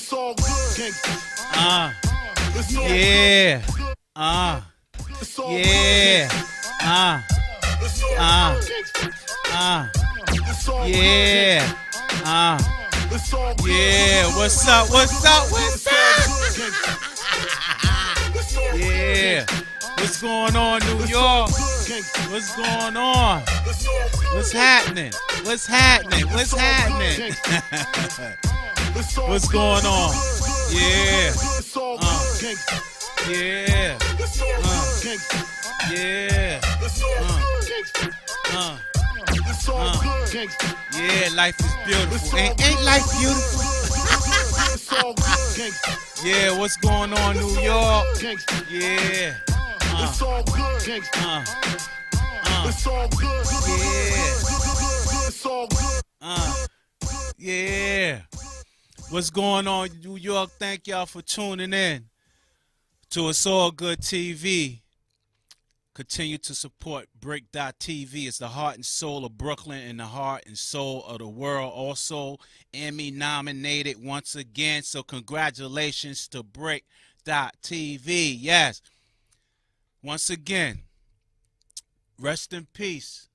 Yeah. Yeah. Yeah. Yeah. What's up? What's up? What's up? Yeah. What's going on, New York? What's going on? What's happening? What's happening? What's happening? What's going on? Yeah. Yeah. Yeah. Yeah, life is beautiful. Ain't life beautiful? Yeah, what's going on, New York? Yeah. Yeah. What's going on, New York? Thank y'all for tuning in to It's All Good TV. Continue to support Break.tv. It's the heart and soul of Brooklyn and the heart and soul of the world. Also, Emmy nominated once again. So congratulations to Break.tv. Yes. Once again, rest in peace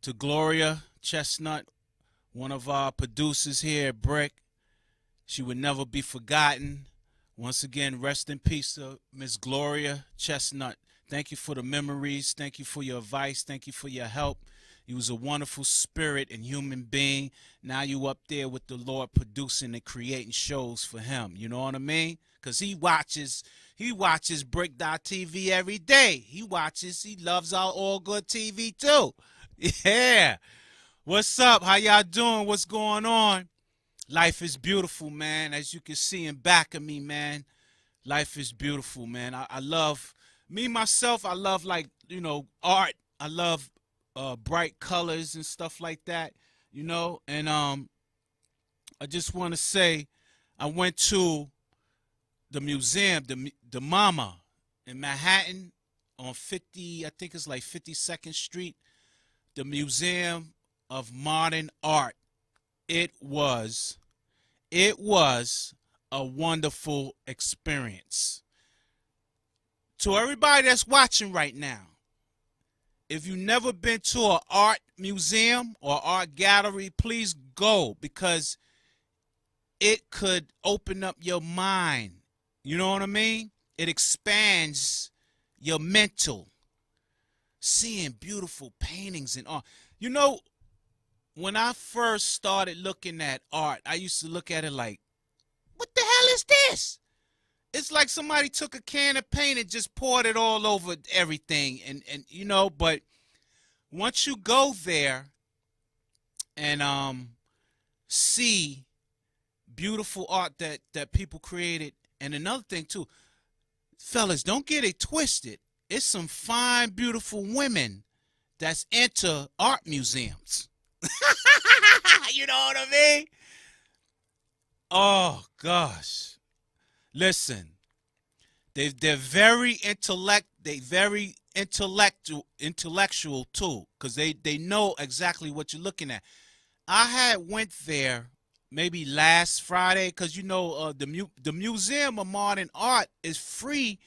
to Gloria Chestnut, one of our producers here at Brick. She would never be forgotten. Once again, rest in peace to Miss Gloria Chestnut. Thank you for the memories. Thank you for your advice. Thank you for your help. You was a wonderful spirit and human being. Now you up there with the Lord producing and creating shows for him. You know what I mean? Because he watches Brick.tv every day. He loves our All Good TV too. Yeah. What's up? How y'all doing? What's going on? Life is beautiful, man. As you can see in back of me, man. Life is beautiful, man. I love... Me, myself, I love, like, you know, art. I love bright colors and stuff like that, you know. And I just want to say I went to the museum, the MoMA in Manhattan on 50, I think it's like 52nd Street, the Museum of Modern Art. It was a wonderful experience. To everybody that's watching right now, if you've never been to an art museum or art gallery, please go, because it could open up your mind. You know what I mean? It expands your mental. Seeing beautiful paintings and art. You know, when I first started looking at art, I used to look at it like, what the hell is this? It's like somebody took a can of paint and just poured it all over everything. And you know, but once you go there and see beautiful art that people created, and another thing too, fellas, don't get it twisted. It's some fine, beautiful women that's into art museums. You know what I mean? Oh gosh. Listen, they're very intellectual too, because they know exactly what you're looking at. I had went there maybe last Friday, because you know the Museum of Modern Art is free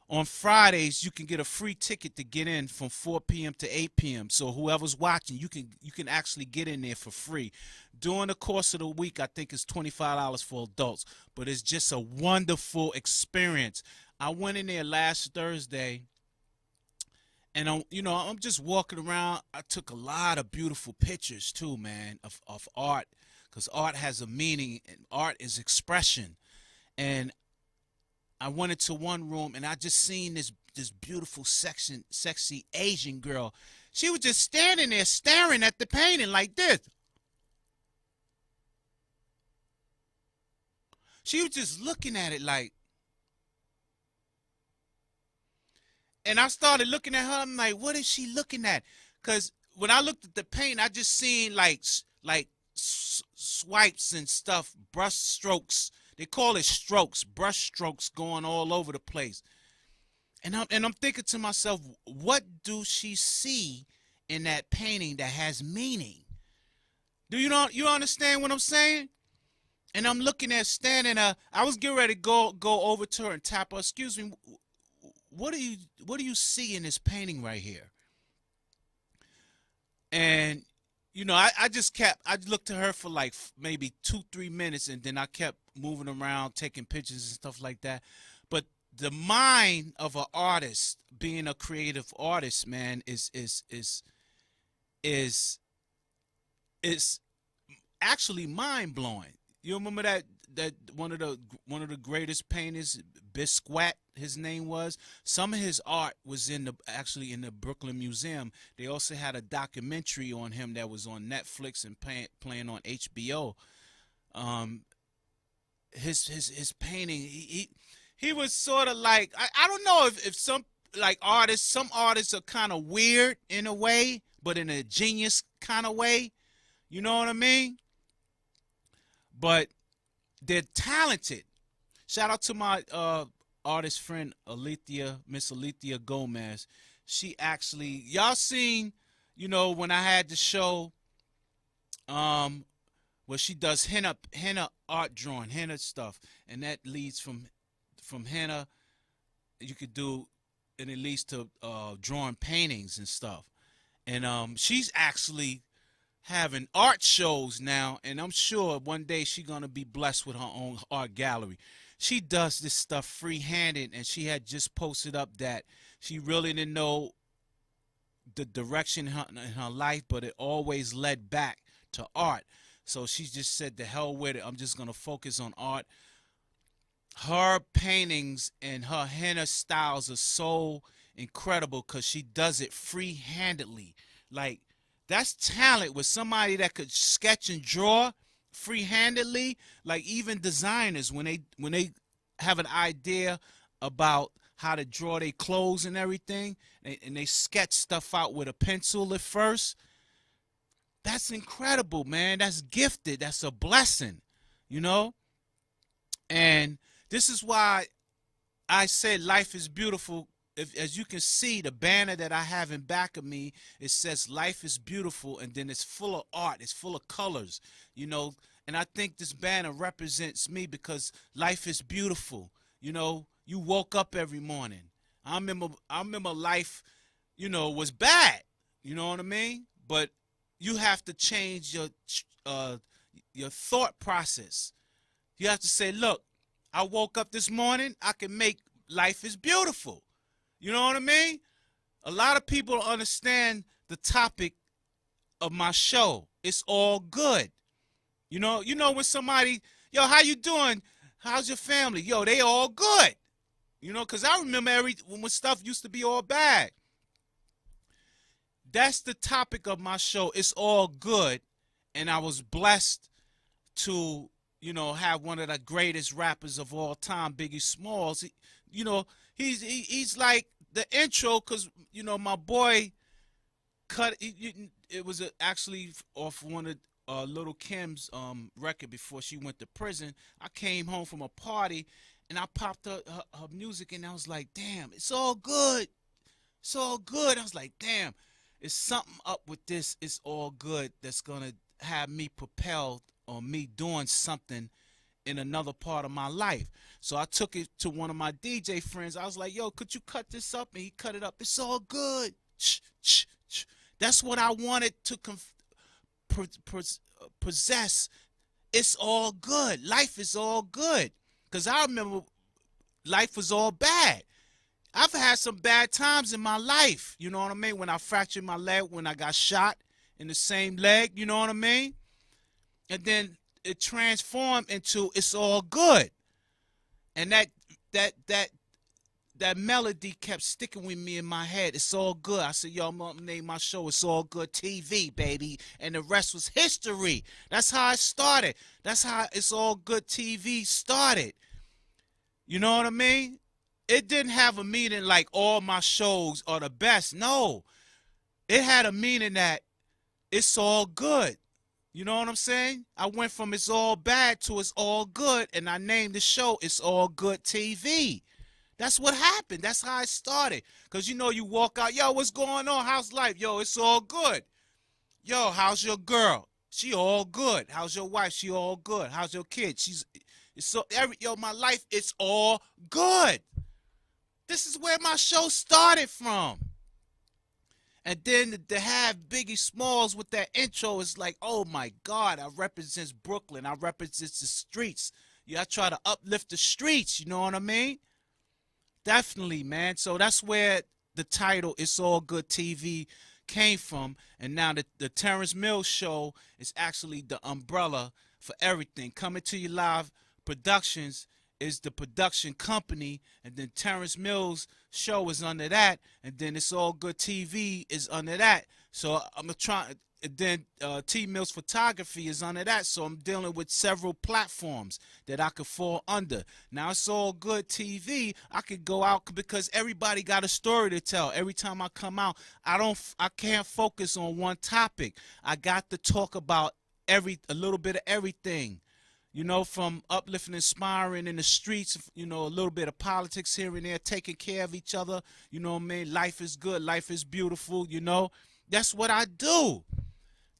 on Fridays. You can get a free ticket to get in from 4 p.m. to 8 p.m. So whoever's watching, you can actually get in there for free. During the course of the week, I think it's $25 for adults, but it's just a wonderful experience. I went in there last Thursday, and I'm just walking around. I took a lot of beautiful pictures too, man, of art, because art has a meaning, and art is expression. And I went into one room, and I just seen this beautiful, sexy Asian girl. She was just standing there staring at the painting like this. She was just looking at it like, and I started looking at her. I'm like, what is she looking at? Because when I looked at the paint, I just seen like swipes and stuff, brush strokes. They call it strokes, brush strokes going all over the place. And I'm thinking to myself, what do she see in that painting that has meaning? Do you understand what I'm saying? And I'm looking at standing I was getting ready to go over to her and tap her. Excuse me, what do you see in this painting right here? And I just kept, I looked at her for like maybe 2-3 minutes, and then I kept moving around, taking pictures and stuff like that. But the mind of an artist, being a creative artist, man, is is actually mind blowing. You remember that one of the greatest painters, Bisquat, his name was. Some of his art was actually in the Brooklyn Museum. They also had a documentary on him that was on Netflix and playing on HBO. Um, his painting, he was sort of like, I don't know if some like some artists are kind of weird in a way, but in a genius kind of way. You know what I mean? But they're talented. Shout out to my artist friend Miss Alethea Gomez. She actually, y'all seen, when I had the show, where she does henna art drawing, henna stuff, and that leads from henna, you could do, and it leads to drawing paintings and stuff. And she's actually having art shows now, and I'm sure one day she's gonna be blessed with her own art gallery. She does this stuff free-handed, and she had just posted up that she really didn't know the direction in her life, but it always led back to art. So she just said, "The hell with it. I'm just gonna focus on art." Her paintings and her henna styles are so incredible because she does it free-handedly. Like, that's talent with somebody that could sketch and draw free-handedly. Like, even designers, when they have an idea about how to draw their clothes and everything, and they sketch stuff out with a pencil at first, that's incredible, man. That's gifted. That's a blessing, you know? And this is why I said life is beautiful. As you can see, the banner that I have in back of me, it says life is beautiful, and then it's full of art. It's full of colors, and I think this banner represents me because life is beautiful. You woke up every morning. I remember life, was bad. You know what I mean? But you have to change your thought process. You have to say, look, I woke up this morning. I can make life is beautiful. You know what I mean? A lot of people don't understand the topic of my show. It's all good. When somebody, yo, how you doing? How's your family? Yo, they all good. Because I remember when stuff used to be all bad. That's the topic of my show. It's all good. And I was blessed to, have one of the greatest rappers of all time, Biggie Smalls. He's like the intro, because my boy cut it was actually off one of Little Kim's record before she went to prison. I came home from a party and I popped her music, and I was like, damn, it's all good. It's all good. I was like, damn, it's something up with this. It's all good that's gonna have me propelled, or me doing something in another part of my life. So I took it to one of my DJ friends. I was like, yo, could you cut this up? And he cut it up. It's all good. That's what I wanted to possess. It's all good. Life is all good. Because I remember life was all bad. I've had some bad times in my life. You know what I mean? When I fractured my leg, when I got shot in the same leg, you know what I mean? And then it transformed into it's all good. And that melody kept sticking with me in my head. It's all good. I said, yo, I'm gonna name my show It's All Good TV, baby. And the rest was history. That's how it started. That's how It's All Good TV started. You know what I mean? It didn't have a meaning like all my shows are the best. No. It had a meaning that it's all good. You know what I'm saying? I went from It's All Bad to It's All Good, and I named the show It's All Good TV. That's what happened. That's how it started. Because, you walk out, yo, what's going on? How's life? Yo, it's all good. Yo, how's your girl? She all good. How's your wife? She all good. How's your kid? She's it's so my life, it's all good. This is where my show started from. And then to have Biggie Smalls with that intro is like, oh my God, I represents Brooklyn. I represents the streets. Yeah, I try to uplift the streets, you know what I mean? Definitely, man. So that's where the title "It's All Good TV" came from, and now the Terrence Mills Show is actually the umbrella for everything. Coming to you live Productions is the production company, and then Terrence Mills Show is under that, and then It's All Good TV is under that. So I'm trying. Then T Mills Photography is under that, so I'm dealing with several platforms that I could fall under. Now It's All Good TV, I could go out because everybody got a story to tell. Every time I come out, I can't focus on one topic. I got to talk about a little bit of everything. You know, from uplifting, inspiring in the streets, you know, a little bit of politics here and there, taking care of each other. You know what I mean? Life is good. Life is beautiful. You know, that's what I do.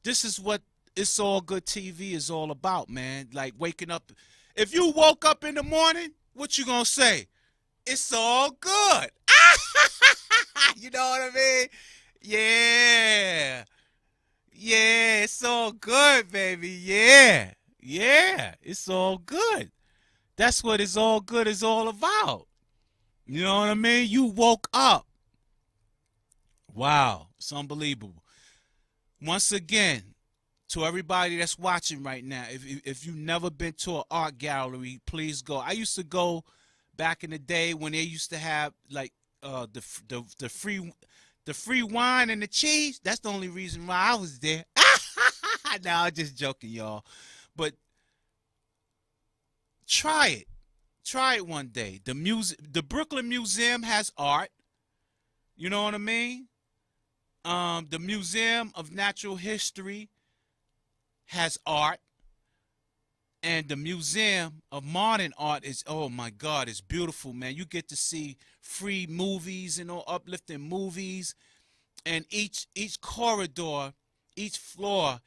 This is what It's All Good TV is all about, man. Like waking up. If you woke up in the morning, what you gonna say? It's all good. You know what I mean? Yeah. Yeah, it's all good, baby. Yeah. Yeah, it's all good. That's what It's All Good is all about. You know what I mean? You woke up. Wow, it's unbelievable. Once again, to everybody that's watching right now, if you've never been to an art gallery, please go. I used to go back in the day when they used to have like the free wine and the cheese. That's the only reason why I was there. Now I'm just joking, y'all. But try it. Try it one day. The Brooklyn Museum has art. You know what I mean? The Museum of Natural History has art, and the Museum of Modern Art is, oh my God, it's beautiful, man. You get to see free movies, you know, uplifting movies, and each corridor, each floor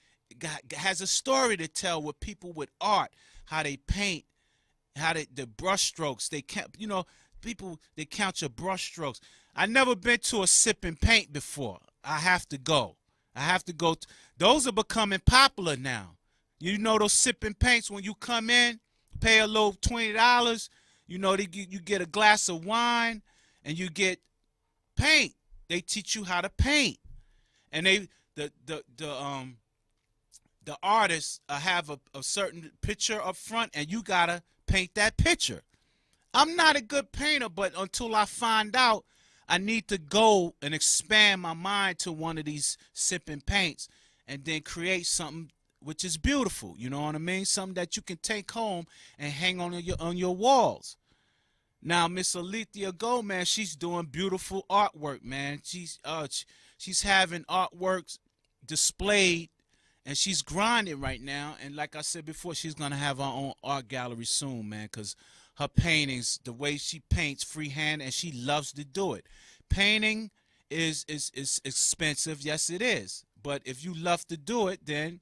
has a story to tell with people with art, how they paint, how the brush strokes, they count, you know, people, they count your brush strokes. I never been to a sip and paint before. I have to go. I have to go. Those are becoming popular now. You know those sip and paints, when you come in, pay a little $20, you know, you get a glass of wine and you get paint. They teach you how to paint. And the artists have a certain picture up front, and you gotta paint that picture. I'm not a good painter, but until I find out, I need to go and expand my mind to one of these sipping paints and then create something which is beautiful. You know what I mean? Something that you can take home and hang on your walls. Now, Miss Alethea Gomez, she's doing beautiful artwork, man. She's having artworks displayed, and she's grinding right now. And like I said before, she's gonna have her own art gallery soon, man, because her paintings, the way she paints freehand, and she loves to do it. Painting is expensive, yes it is. But if you love to do it, then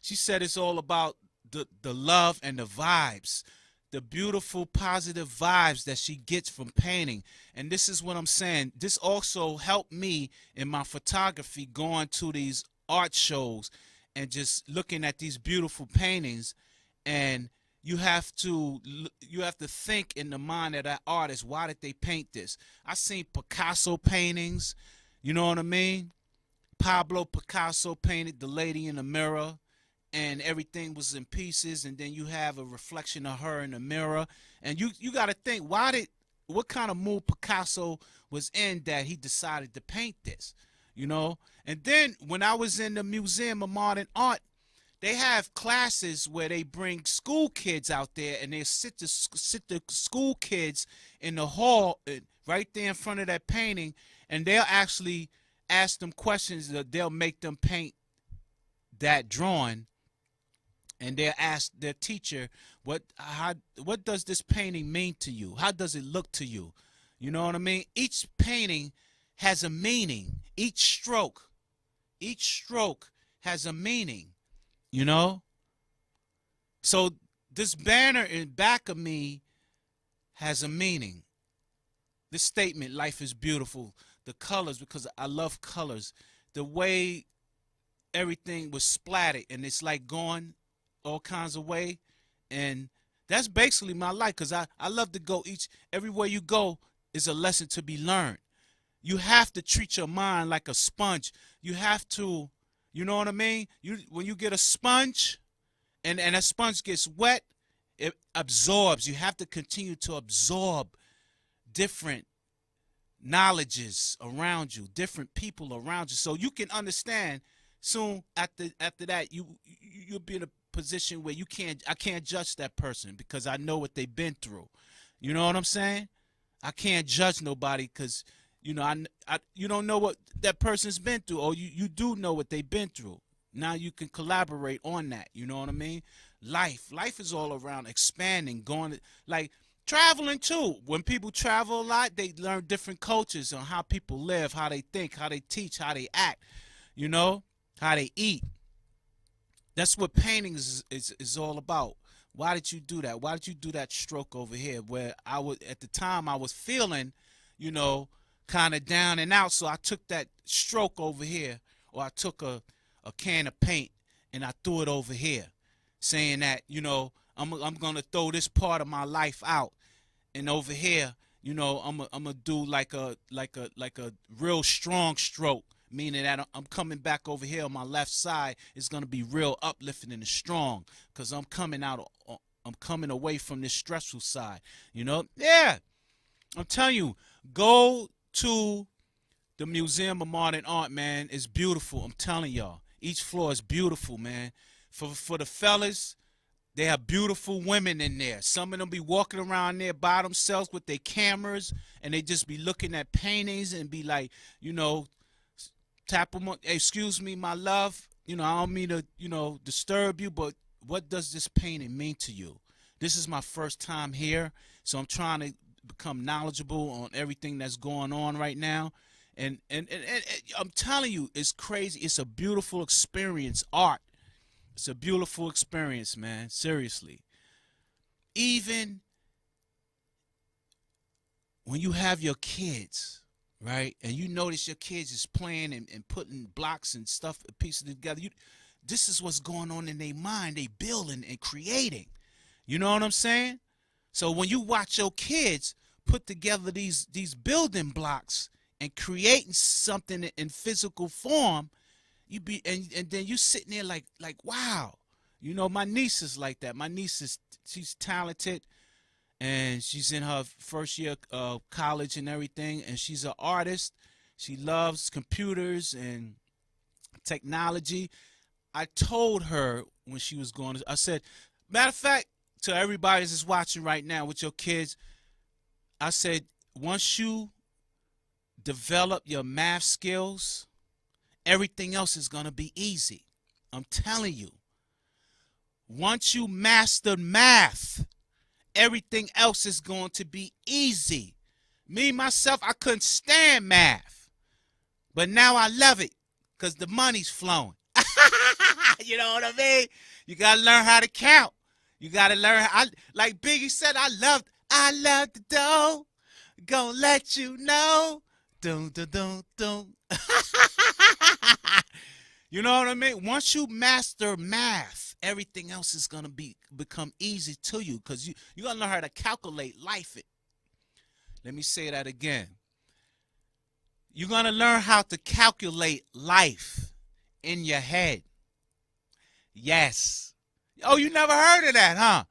she said it's all about the love and the vibes, the beautiful positive vibes that she gets from painting. And this is what I'm saying. This also helped me in my photography, going to these art shows and just looking at these beautiful paintings. And you have to think in the mind of that artist, why did they paint this? I seen Picasso paintings, you know what I mean? Pablo Picasso painted the lady in the mirror, and everything was in pieces, and then you have a reflection of her in the mirror, and you got to think, what kind of mood Picasso was in that he decided to paint this, you know? And then when I was in the Museum of Modern Art, they have classes where they bring school kids out there, and they sit the school kids in the hall right there in front of that painting, and they'll actually ask them questions that they'll make them paint that drawing, and they'll ask their teacher, what does this painting mean to you? How does it look to you? You know what I mean? Each painting has a meaning. Each stroke has a meaning, you know? So this banner in back of me has a meaning. This statement, life is beautiful. The colors, because I love colors. The way everything was splattered and it's like going all kinds of way. And that's basically my life, because I love to go everywhere you go is a lesson to be learned. You have to treat your mind like a sponge. You have to, you know what I mean? When you get a sponge and that sponge gets wet, it absorbs. You have to continue to absorb different knowledges around you, different people around you, so you can understand. Soon after that, you'll be in a position where I can't judge that person because I know what they've been through. You know what I'm saying? I can't judge nobody because you don't know what that person's been through, or you do know what they've been through. Now you can collaborate on that. You know what I mean? Life is all around expanding, going like traveling too. When people travel a lot, they learn different cultures on how people live, how they think, how they teach, how they act, you know, how they eat. That's what painting is all about. Why did you do that? Why did you do that stroke over here? Where at the time I was feeling, kind of down and out. So I took that stroke over here, or I took a can of paint and I threw it over here, saying that, I'm gonna throw this part of my life out, and over here, I'm gonna do like a real strong stroke, meaning that I'm coming back over here on my left side. It's gonna be real uplifting and strong, cause I'm coming away from this stressful side. Yeah, I'm telling you, go to the Museum of Modern Art, man. It's beautiful. I'm telling y'all, each floor is beautiful, man. For the fellas, they have beautiful women in there. Some of them be walking around there by themselves with their cameras, and they just be looking at paintings and be like, tap them on, hey, excuse me, my love. I don't mean to, disturb you, but what does this painting mean to you? This is my first time here, so I'm trying to become knowledgeable on everything that's going on right now. And I'm telling you, it's crazy. It's a beautiful experience, art. It's a beautiful experience, man. Seriously. Even when you have your kids, right, and you notice your kids is playing and putting blocks and stuff, pieces together, this is what's going on in their mind. They building and creating. You know what I'm saying? So when you watch your kids put together these building blocks and creating something in physical form, and then you sitting there like wow. My niece is like that. My niece she's talented, and she's in her first year of college and everything, and she's an artist. She loves computers and technology. I told her when she was going, I said, matter of fact, to everybody that's watching right now with your kids, I said, once you develop your math skills, everything else is going to be easy. I'm telling you. Once you master math, everything else is going to be easy. Me, myself, I couldn't stand math. But now I love it because the money's flowing. You know what I mean? You got to learn how to count. You got to learn like Biggie said, I love the dough. Gonna let you know. Dun, dun, dun, dun. You know what I mean? Once you master math, everything else is going to become easy to you, because you got to learn how to calculate life. Let me say that again. You're going to learn how to calculate life in your head. Yes. Oh, you never heard of that, huh?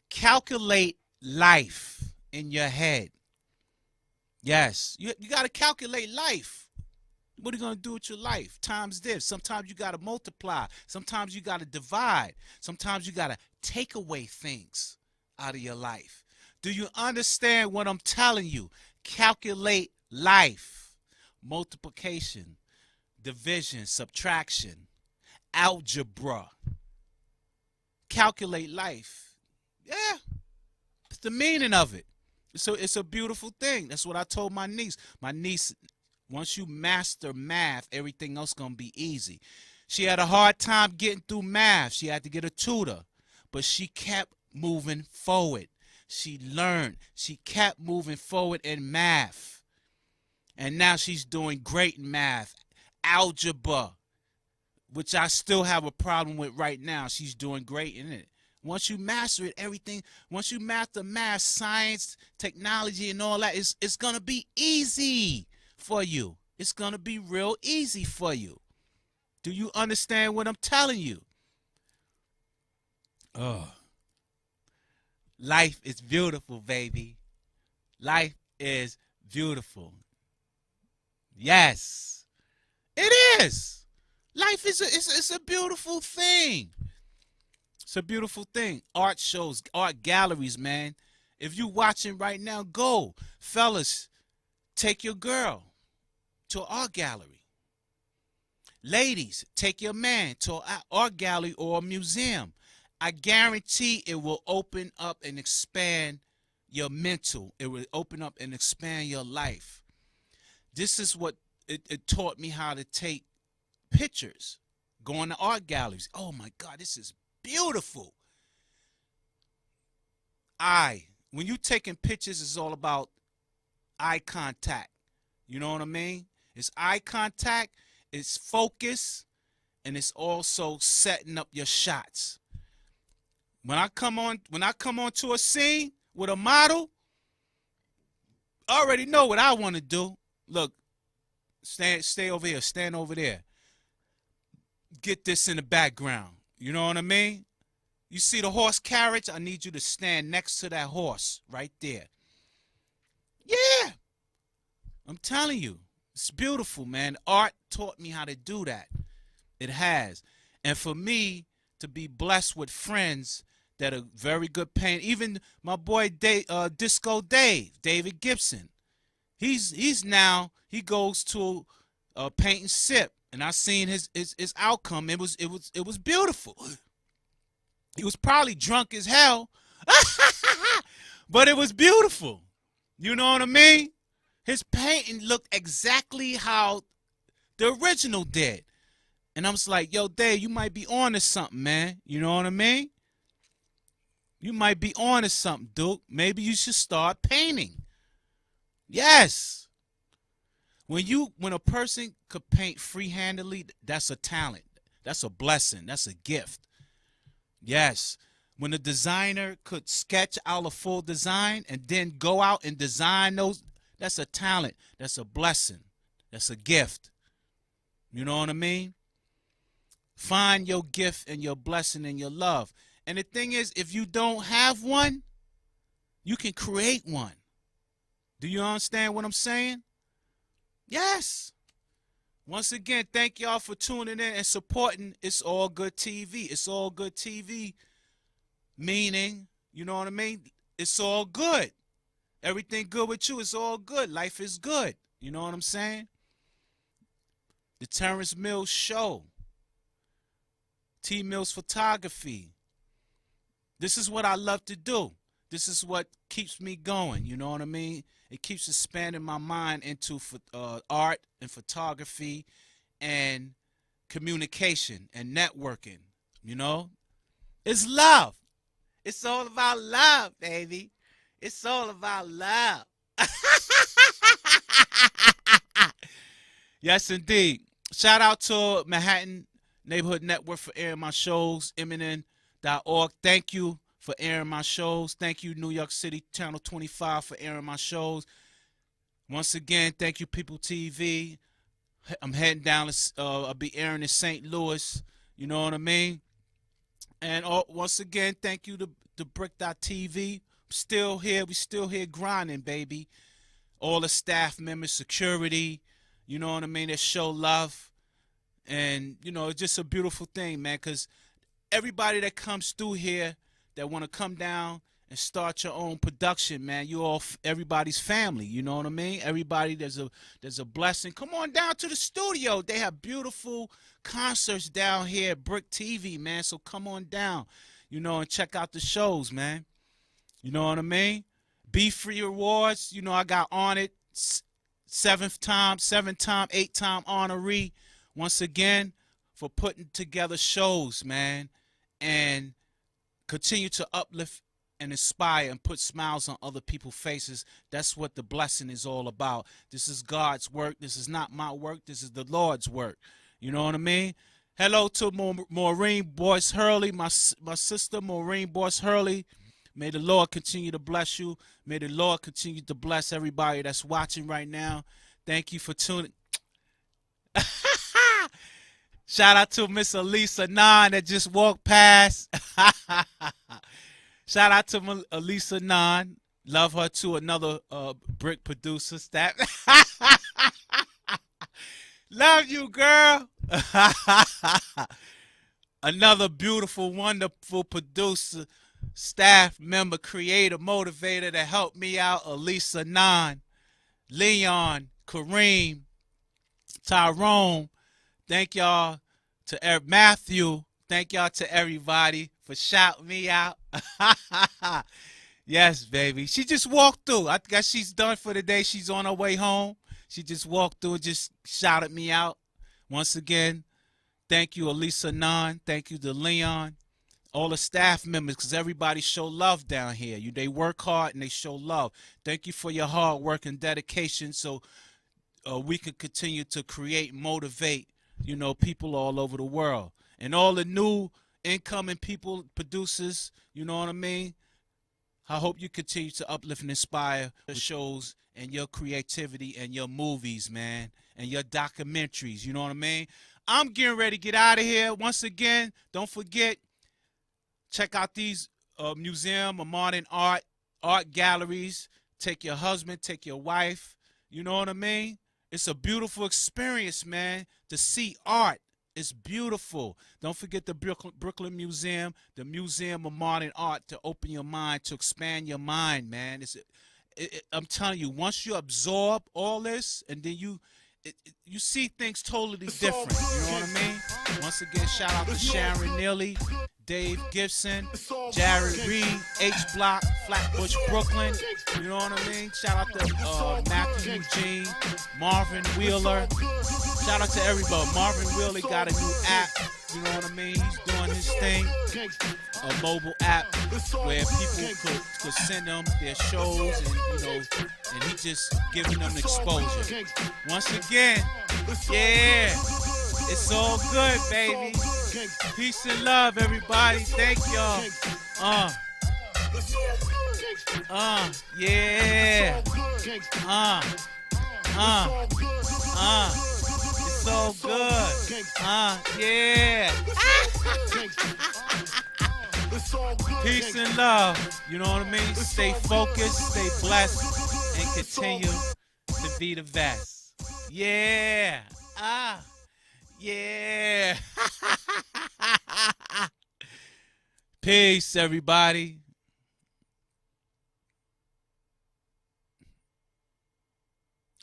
Calculate life in your head. Yes. You got to calculate life. What are you going to do with your life? Times this. Sometimes you got to multiply. Sometimes you got to divide. Sometimes you got to take away things out of your life. Do you understand what I'm telling you? Calculate life. Multiplication, division, subtraction, algebra. Calculate life. Yeah. It's the meaning of it. So it's a beautiful thing. That's what I told my niece. My niece, once you master math, everything else gonna be easy. She had a hard time getting through math. She had to get a tutor, but she kept moving forward. She learned. She kept moving forward in math. And now she's doing great in math. Algebra, which I still have a problem with right now. She's doing great in it. Once you master it, everything, once you master math, science, technology, and all that, it's going to be easy for you. It's going to be real easy for you. Do you understand what I'm telling you? Oh, life is beautiful, baby. Life is beautiful. Yes, it is. Life is it's a beautiful thing. It's a beautiful thing. Art shows, art galleries, man. If you watching right now, go. Fellas, take your girl to an art gallery. Ladies, take your man to an art gallery or a museum. I guarantee it will open up and expand your mental. It will open up and expand your life. This is what it taught me, how to take pictures, going to art galleries. Oh my God, this is beautiful. When you taking pictures, it's all about eye contact. You know what I mean? It's eye contact, it's focus, and it's also setting up your shots. When I come on to a scene with a model, I already know what I want to do. Look, stay over here, stand over there. Get this in the background. You know what I mean? You see the horse carriage? I need you to stand next to that horse right there. Yeah. I'm telling you. It's beautiful, man. Art taught me how to do that. It has. And for me to be blessed with friends that are very good painters, even my boy Disco David Gibson. He goes to paint and sip. And I seen his outcome. It was beautiful. He was probably drunk as hell, but it was beautiful. You know what I mean? His painting looked exactly how the original did. And I was like, yo, Dave, you might be on to something, man. You know what I mean? You might be on to something, Duke. Maybe you should start painting. Yes. When a person could paint free-handedly, that's a talent. That's a blessing. That's a gift. Yes. When a designer could sketch out a full design and then go out and design those, that's a talent. That's a blessing. That's a gift. You know what I mean? Find your gift and your blessing and your love. And the thing is, if you don't have one, you can create one. Do you understand what I'm saying? Yes. Once again, thank y'all for tuning in and supporting It's All Good TV. It's All Good TV, meaning, you know what I mean? It's all good. Everything good with you, it's all good. Life is good. You know what I'm saying? The Terrence Mills Show. T. Mills Photography. This is what I love to do. This is what keeps me going. You know what I mean? It keeps expanding my mind into art and photography and communication and networking. You know? It's love. It's all about love, baby. It's all about love. Yes, indeed. Shout out to Manhattan Neighborhood Network for airing my shows, Eminem.org. Thank you for airing my shows. Thank you, New York City Channel 25 for airing my shows. Once again, thank you, People TV. I'm heading down. I'll be airing in St. Louis. You know what I mean? And once again, thank you to Brick.tv. Still here. We still here grinding, baby. All the staff members, security. You know what I mean? They show love. And, you know, it's just a beautiful thing, man, because everybody that comes through here that want to come down and start your own production, man, everybody's family. You know what I mean? Everybody, there's a blessing. Come on down to the studio. They have beautiful concerts down here at Brick TV, man. So come on down, you know, and check out the shows, man. You know what I mean? Be Free Awards. You know, I got on it 7-time, 8-time honoree. Once again, for putting together shows, man, and continue to uplift and inspire and put smiles on other people's faces. That's what the blessing is all about. This is God's work. This is not my work. This is the Lord's work. You know what I mean? Hello to Maureen Boyce Hurley, my sister Maureen Boyce Hurley. May the Lord continue to bless you. May the Lord continue to bless everybody that's watching right now. Thank you for tuning. Shout out to Miss Elisa Nine that just walked past. Shout out to Elisa Nine. Love her too. Another brick producer. Staff. Love you, girl. Another beautiful, wonderful producer, staff member, creator, motivator that helped me out. Elisa Nine, Leon, Kareem, Tyrone. Thank y'all to Matthew. Thank y'all to everybody for shouting me out. Yes, baby. She just walked through. I guess she's done for the day. She's on her way home. She just walked through and just shouted me out. Once again, thank you, Elisa Nunn. Thank you to Leon. All the staff members, because everybody show love down here. They work hard and they show love. Thank you for your hard work and dedication so we can continue to create, motivate, people all over the world. And all the new incoming people, producers, you know what I mean? I hope you continue to uplift and inspire the shows and your creativity and your movies, man, and your documentaries, you know what I mean? I'm getting ready to get out of here. Once again, don't forget, check out these museum of modern art galleries. Take your husband, take your wife, you know what I mean? It's a beautiful experience, man, to see art. It's beautiful. Don't forget the Brooklyn Museum, the Museum of Modern Art, to open your mind, to expand your mind, man. I'm telling you, once you absorb all this, and then you see things totally different. You know what I mean? Once again, shout out to Sharon Neely, Dave Gibson, Jared Reed, H Block, Flatbush, Brooklyn. You know what I mean? Shout out to Matthew Eugene, Marvin Wheeler. Shout out to everybody. Marvin Wheeler got a new app. You know what I mean? He's doing his thing. A mobile app where people could send them their shows and he just giving them exposure. Once again, yeah, it's all good, baby. Peace and love, everybody. Thank y'all. Yeah. It's so good. Yeah. Peace and love. You know what I mean? Stay focused, stay blessed, and continue to be the best. Yeah. Yeah. Peace, everybody.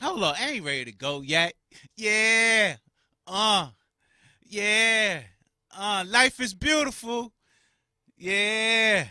Hold on, I ain't ready to go yet. Yeah. Yeah. Life is beautiful. Yeah.